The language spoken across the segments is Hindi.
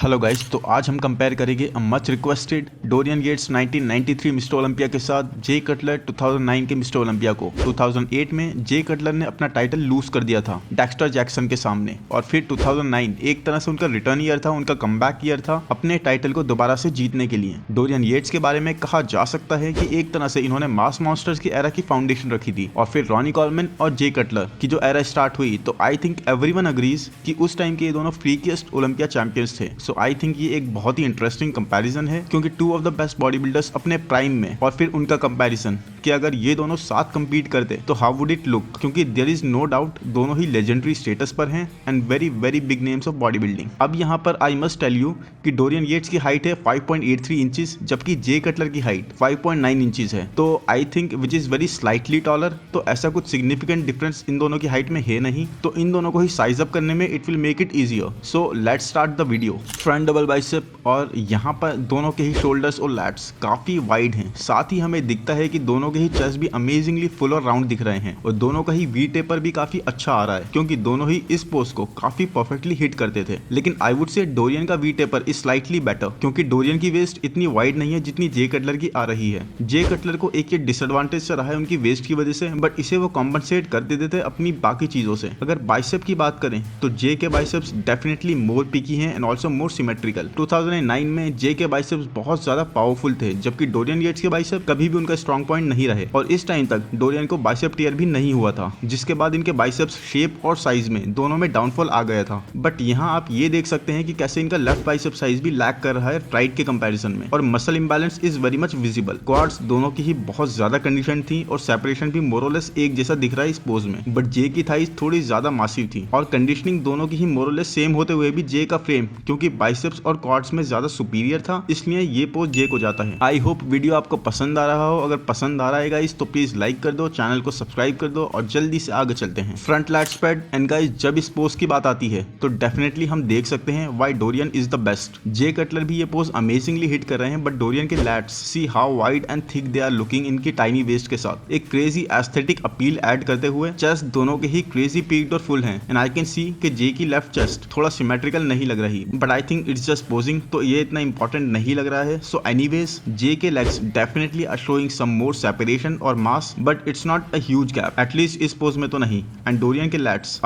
हेलो गाइस, तो आज हम कंपेयर करेंगे much requested Dorian Yates 1993 mister Olympia के साथ जे कटलर 2009 के मिस्टर ओलंपिया को। 2008 में जे कटलर ने अपना टाइटल लूज कर दिया था डेक्स्टर जैक्सन के सामने, और फिर 2009 एक तरह से उनका रिटर्न ईयर था, उनका कमबैक ईयर था अपने टाइटल को दोबारा से जीतने के लिए। डोरियन येट्स के बारे में कहा जा सकता है कि एक तरह से इन्होंने मास मॉन्स्टर्स की एरा की फाउंडेशन रखी थी, और फिर रॉनी कॉलमैन और जे कटलर की जो एरा स्टार्ट हुई, तो आई थिंक एवरीवन अग्रीज कि उस टाइम के ये दोनों फ्रीकीस्ट ओलंपिया चैंपियंस थे। सो आई थिंक ये एक बहुत ही इंटरेस्टिंग कंपैरिजन है, क्योंकि two of the best body builders अपने प्राइम में, और फिर उनका कंपैरिजन कि अगर ये दोनों साथ कंपीट करते तो हाउ वुड इट लुक, क्योंकि देयर इज नो डाउट दोनों ही लेजेंडरी स्टेटस पर हैं and very very big names of body building. अब यहाँ पर आई मस्ट टेल यू कि डोरियन येट्स की हाइट है 5.83 इंचेस, जबकि जे कटलर की हाइट 5.9 इंचेस है। तो I think which is very slightly taller, तो ऐसा कुछ सिग्निफिकेंट डिफरेंस इन दोनों की हाइट में है नहीं, तो इन दोनों को ही साइज अप करने में it will make it easier. So let's start the video. Front double bicep, और यहाँ पर दोनों के ही शोल्डर्स और लैट्स काफी वाइड हैं। साथ ही हमें दिखता है कि दोनों के ही चेस्ट भी अमेजिंगली फुल और राउंड दिख रहे हैं, और दोनों का ही वी टेपर भी काफी अच्छा आ रहा है, क्योंकि दोनों ही इस पोज को काफी परफेक्टली हिट करते थे। लेकिन आई वुड से डोरियन का we taper is slightly better, क्योंकि डोरियन की वेस्ट इतनी वाइड नहीं है जितनी जे कटलर की आ रही है। जे कटलर को एक ये डिसएडवांटेज रहा है उनकी वेस्ट की वजह से, बट इसे वो कॉम्पनसेट कर देते थे अपनी बाकी चीजों से। अगर बाइसेप की बात करें तो जे के बाइसेप्स डेफिनेटली मोर पिकी हैं एंड ऑल्सो मोर सिमेट्रिकल। 2009 में जे के बाइसेप्स बहुत ज्यादा पावरफुल थे, जबकि डोरियन येट्स के बाइसेप कभी भी उनका स्ट्रॉन्ग पॉइंट नहीं रहे, और इस टाइम तक डोरियन को बाइसेप टीयर भी नहीं हुआ था, जिसके बाद इनके बाइसेप्स शेप और साइज में दोनों में डाउनफॉल आ गया था। बट यहाँ आप ये देख सकते हैं कि कैसे इनका लेफ्ट बाइसेप साइज भी लैक कर रहा है राइट के कंपैरिजन में, और muscle imbalance is very much visible. Quads दोनों की ही बहुत ज्यादा कंडीशन थी, और सेपरेशन भी मोरलेस एक जैसा दिख रहा है इस पोज में, बट जे की थाइज थोड़ी ज्यादा मासिव थी, और कंडीशनिंग दोनों की ही मोरलेस सेम होते हुए भी जे का फ्रेम क्योंकि बाइसेप्स और क्वाड्स में ज्यादा सुपीरियर था, इसलिए ये पोज जे को जाता है। आई होप वीडियो आपको पसंद आ रहा हो। अगर पसंद आ रहा है गाइस तो प्लीज लाइक कर दो, चैनल को सब्सक्राइब कर दो, और जल्दी से आगे चलते हैं। Front lat spread, and guys जब इस पोज की बात आती है तो डेफिनेटली हम देख सकते हैं why Dorian is the best. Jay Cutler भी ये पोज अमेजिंगली हिट कर रहे हैं, बट डोरियन के lats see how wide and thick they are looking इनकी टाइनी वेस्ट के साथ, एक क्रेजी एस्थेटिक अपील ऐड करते हुए। चेस्ट दोनों के ही क्रेजी पीक्ड और फुल हैं, एंड आई कैन सी कि जे की लेफ्ट चेस्ट थोड़ा सिमेट्रिकल नहीं लग रही, but I think it's just posing, तो ये इतना इंपॉर्टेंट नहीं लग रहा है। सो एनीवेज जे के legs definitely are showing some more separation और mass, but it's not a huge gap, at least इस पोज में तो नहीं। एंड डोरियन के लैट्स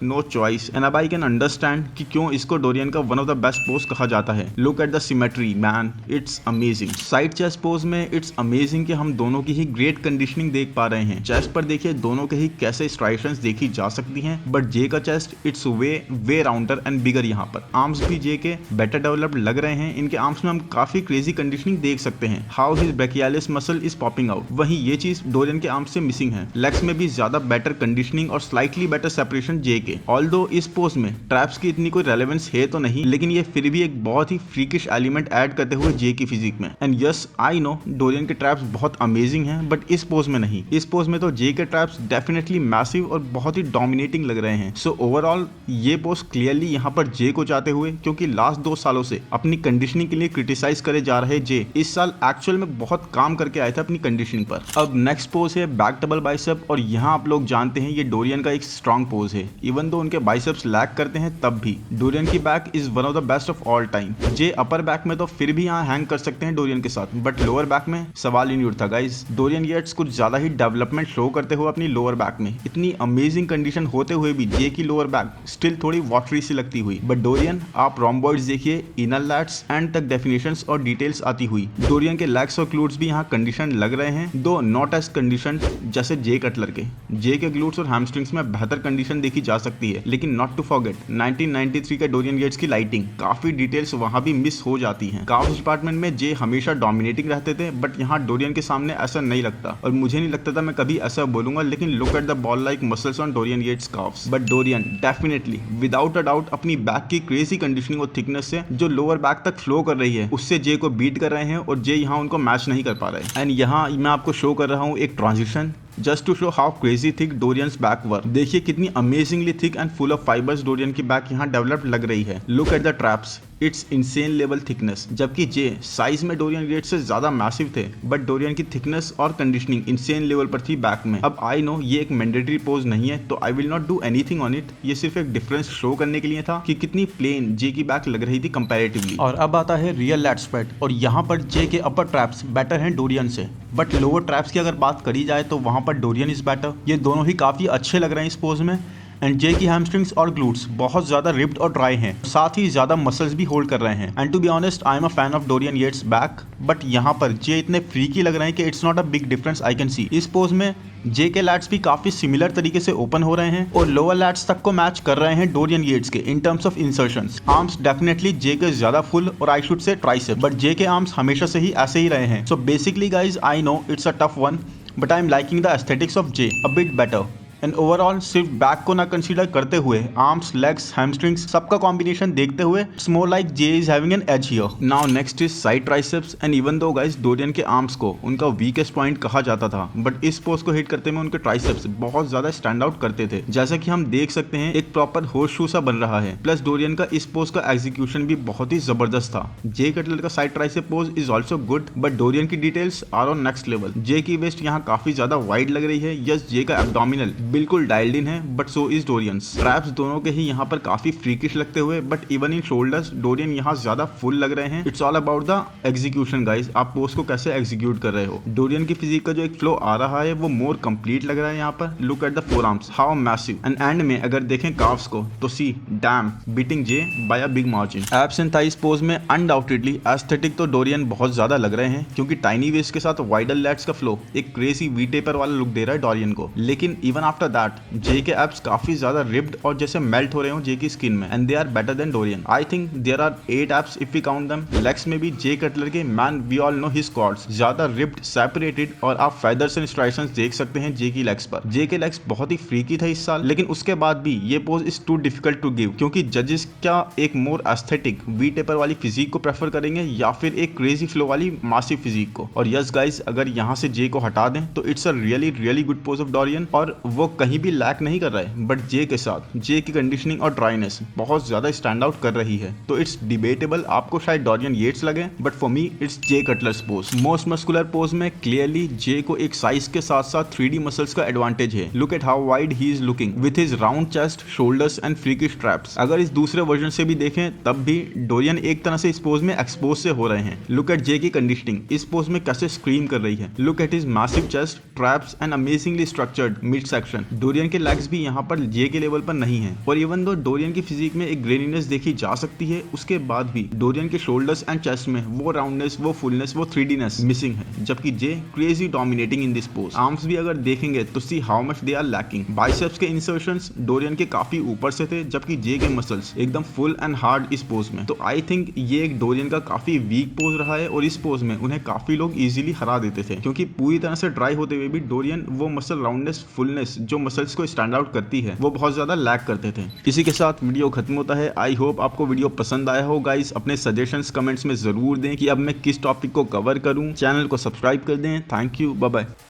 नो चॉइस, एंड अब आई कैन अंडरस्टैंड कि क्यों इसको डोरियन का one of the best pose कहा जाता है। Look at the symmetry man, it's amazing. Side chest pose में इट्स अमेजिंग कि हम दोनों की ही ग्रेट कंडीशनिंग देख पा रहे हैं। चेस्ट पर देखिए दोनों के ही कैसे स्ट्राइशंस देखी जा सकती हैं, बट जे का chest it's way rounder and bigger. यहाँ पर आर्म्स भी जे के बेटर डेवलप्ड लग रहे हैं, इनके आर्म्स में हम काफी क्रेजी कंडीशनिंग देख सकते हैं, how his brachialis muscle is popping out. वहीं ये चीज डोरियन के आर्म्स से मिसिंग है। लेग्स में भी ज्यादा बेटर कंडीशनिंग और स्लाइटली बेटर सेपरेशन जे के। ऑल्दो इस पोज में ट्रैप्स की इतनी कोई रेलेवेंस है तो नहीं, लेकिन ये फिर भी एक बहुत ही फ्रीकिश एलिमेंट ऐड करते हुए जे की फिजिक में। And yes I know Dorian के ट्रैप्स बहुत अमेजिंग हैं, बट इस पोज में नहीं। इस पोज में तो जे के ट्रैप्स डेफिनेटली मैसिव और बहुत ही डोमिनेटिंग लग रहे हैं। सो ओवरऑल ये पोज क्लियरली यहाँ पर जे को जाते हुए, क्योंकि लास्ट 2 सालों से अपनी कंडीशनिंग के लिए क्रिटिसाइज करे जा रहे जे इस साल एक्चुअल में बहुत काम करके आए थे अपनी कंडीशनिंग पर। अब नेक्स्ट पोज है बैक डबल बाइसेप, और यहाँ आप लोग जानते हैं ये डोरियन का एक स्ट्रॉन्ग पोज है। इवन दो उनके बाइसेप्स लैक करते हैं, तब भी डोरियन की back is one of the best of all time. J upper back में तो फिर भी यहाँ हैंग कर सकते हैं डोरियन के साथ, बट लोअर बैक में सवाल ही नहीं उठता गाइस। डोरियन येट्स कुछ ज्यादा ही डेवलपमेंट शो करते हुए अपनी लोअर बैक में, इतनी अमेजिंग कंडीशन होते हुए भी जे की लोअर बैक स्टिल थोड़ी वाटरी सी लगती हुई। बट डोरियन आप रोम्बॉइड्स देखिए, इनर लैट्स एंड तक डेफिनेशंस और डिटेल्स आती हुई। डोरियन के लेग्स और ग्लूट्स भी यहाँ कंडीशन लग रहे हैं, दो नॉट एज कंडीशन जैसे जे कटलर के। जे के ग्लूट्स और हैमस्ट्रिंग्स में बेहतर कंडीशन देखी जा सकती है, लेकिन नॉट टू फॉरगेट 1993 के डोरियन येट्स की लाइटिंग, काफी डिटेल्स वहां भी मिस हो जाती हैं। काफ्स डिपार्टमेंट में जे हमेशा डोमिनेटिंग रहते थे, बट यहाँ डोरियन के सामने ऐसा नहीं लगता, और मुझे नहीं लगता था मैं कभी ऐसा बोलूंगा, लेकिन look at the ball like muscles on Dorian Yates calves. But Dorian definitely without a doubt अपनी बैक की क्रेजी कंडीशनिंग और थिकनेस से जो लोअर बैक तक फ्लो कर रही है, उससे जे को बीट कर रहे हैं, और जे यहाँ उनको मैच नहीं कर पा रहे। एंड यहाँ मैं आपको शो कर रहा हूँ एक transition just to show how crazy thick Dorian's back was. देखिए कितनी amazingly thick and full of fibres Dorian की बैक यहाँ डेवलप्ड लग रही है। Look at the traps, it's insane level thickness, जबकि जे साइज में डोरियन ग्रेट से ज्यादा मैसिव थे, बट डोरियन की थिकनेस और कंडीशनिंग इंसेन लेवल पर थी बैक में। अब आई नो ये एक मैंडेटरी पोज नहीं है, तो I will not do anything on it. ये सिर्फ एक डिफरेंस शो करने के लिए था कि कितनी प्लेन जे की बैक लग रही थी कंपैरेटिवली। और अब आता है रियल लैट स्प्रेड, और यहाँ पर जे के अपर ट्रैप्स बेटर हैं डोरियन से, बट लोअर ट्रैप्स की अगर बात करी जाए तो वहां पर डोरियन इज बेटर। ये दोनों ही काफी अच्छे लग रहे हैं इस पोज में। एंड जे की हैमस्ट्रिंग्स और ग्लूट्स बहुत ज्यादा रिप्ड और ड्राई हैं, साथ ही ज्यादा मसल्स भी होल्ड कर रहे हैं। And to be honest I am a fan of Dorian Yates back, but यहाँ पर जे इतने फ्रीकी लग रहे हैं कि it's not a big difference I can see. इस पोज में जे के लैट्स भी काफी सिमिलर तरीके से ओपन हो रहे हैं और लोअर लैट्स तक को मैच कर रहे हैं डोरियन येट्स के in terms of insertions. Arms definitely Jay के ज्यादा फुल और I should say tricep, but Jay के आर्म्स हमेशा से ही ऐसे ही रहे हैं। So basically guys I know it's a tough one, but I am liking the aesthetics of Jay a bit better. And overall सिर्फ बैक को ना कंसीडर करते हुए आर्म्स, लेग्स, हैमस्ट्रिंग्स सबका कॉम्बिनेशन देखते हुए it's more like J is having an edge here. Now next is side triceps. And even though guys Dorian के आर्म्स को उनका वीकेस्ट पॉइंट कहा जाता था, बट इस पोज को हिट करते में उनके ट्राइसेप्स बहुत ज्यादा स्टैंड आउट करते थे। जैसा कि हम देख सकते हैं एक प्रॉपर होर्स शू सा बन रहा है। प्लस डोरियन का इस पोज का एग्जीक्यूशन भी बहुत ही जबरदस्त था। जे कटलर का side tricep pose is also good, but Dorian की details are on next level. Jay की वेस्ट यहाँ काफी ज्यादा वाइड लग रही है। यस, जे का एब्डोमिनल बिल्कुल डायल्ड इन है, बट सो इज डोरियंस। ट्रैप्स दोनों के ही यहाँ पर काफी फ्रीकिश लगते हुए, but even in shoulders Dorian यहाँ ज्यादा फुल लग रहे हैं। It's all about the execution guys, आप पोज को कैसे एग्जीक्यूट कर रहे हो। डोरियन की फिजिक का जो एक फ्लो आ रहा है वो मोर कंप्लीट लग रहा है यहाँ पर। Look at the forearms, how massive. And end में अगर देखें काफ्स को तो see damn beating Jay by a big margin. Abs and thighs pose में अनडाउटेडली एस्थेटिक तो डोरियन बहुत ज्यादा लग रहे हैं, क्योंकि टाइनी वेस्ट के साथ वाइडर लैट्स का फ्लो एक क्रेजी वी टेपर वाला लुक दे रहा है डोरियन को। लेकिन इवन आफ्टर दैट जे के एब्स काफी ज्यादा रिप्ड और जैसे मेल्ट हो रहे हो जे की स्किन में, and they are better than Dorian. I think there are 8 abs if we count them. Legs में भी जे कटलर के man we all know his quads ज्यादा रिप्ड, सेपरेटेड, और आप फेदर्स एंड स्ट्राइशंस देख सकते हैं जे की लेग्स पर। जे के लेग्स बहुत ही फ्रीकी था इस साल, लेकिन उसके बाद भी ये pose is too difficult to give, क्योंकि जजेस क्या एक मोर एस्थेटिक वी टेपर वाली फिजिक को प्रेफर करेंगे या फिर एक क्रेजी फ्लो वाली मासिव फिजिक को। और यस गाइस, अगर यहाँ से जे को हटा दें तो it's a really good pose of Dorian, और वो कहीं भी लैक नहीं कर रहा है। बट जे के साथ जे की कंडीशनिंग और ड्राइनेस बहुत ज्यादा स्टैंड आउट कर रही है। तो इट्स डिबेटेबल, आपको शायद डोरियन येट्स लगे, but for me it's Jay Cutler's pose. Most muscular pose में क्लियरली जे को एक साइज के साथ साथ 3D मसल्स का एडवांटेज है। Look at how wide he is looking with his round chest, shoulders and freakish traps. अगर इस दूसरे वर्जन से भी देखें तब भी डोरियन एक तरह से इस पोज में एक्सपोज से हो रहे हैं। लुक एट जे की कंडीशनिंग इस पोज में कैसे स्क्रीम कर रही है। Look at his massive chest, traps and amazingly structured mid section. Dorian के लेग्स भी यहाँ पर जे के लेवल पर नहीं है, और इवन दो डोरियन की फिजिक में एक ग्रेनीनेस देखी जा सकती है, उसके बाद भी डोरियन के शोल्डर्स एंड चेस्ट में वो राउंडनेस, वो फुलनेस, वो 3Dनेस मिसिंग है, जबकि Jay crazy dominating in this pose. Arms भी अगर देखेंगे तो see how much they are lacking. Biceps के इंसर्शंस डोरियन के काफी ऊपर से थे, जबकि जे के मसल्स एकदम फुल एंड हार्ड इस पोज में। तो आई थिंक ये एक डोरियन का काफी वीक पोज रहा है, और इस पोज में उन्हें काफी लोग इजीली हरा देते थे, क्योंकि पूरी तरह से ड्राई होते हुए भी डोरियन वो मसल राउंडनेस, फुलनेस जो मसल्स को स्टैंड आउट करती है वो बहुत ज्यादा लैक करते थे। इसी के साथ वीडियो खत्म होता है। आई होप आपको वीडियो पसंद आया हो गाइस। अपने सजेशंस कमेंट्स में जरूर दें कि अब मैं किस टॉपिक को कवर करूं। चैनल को सब्सक्राइब कर दें। Thank you, bye bye.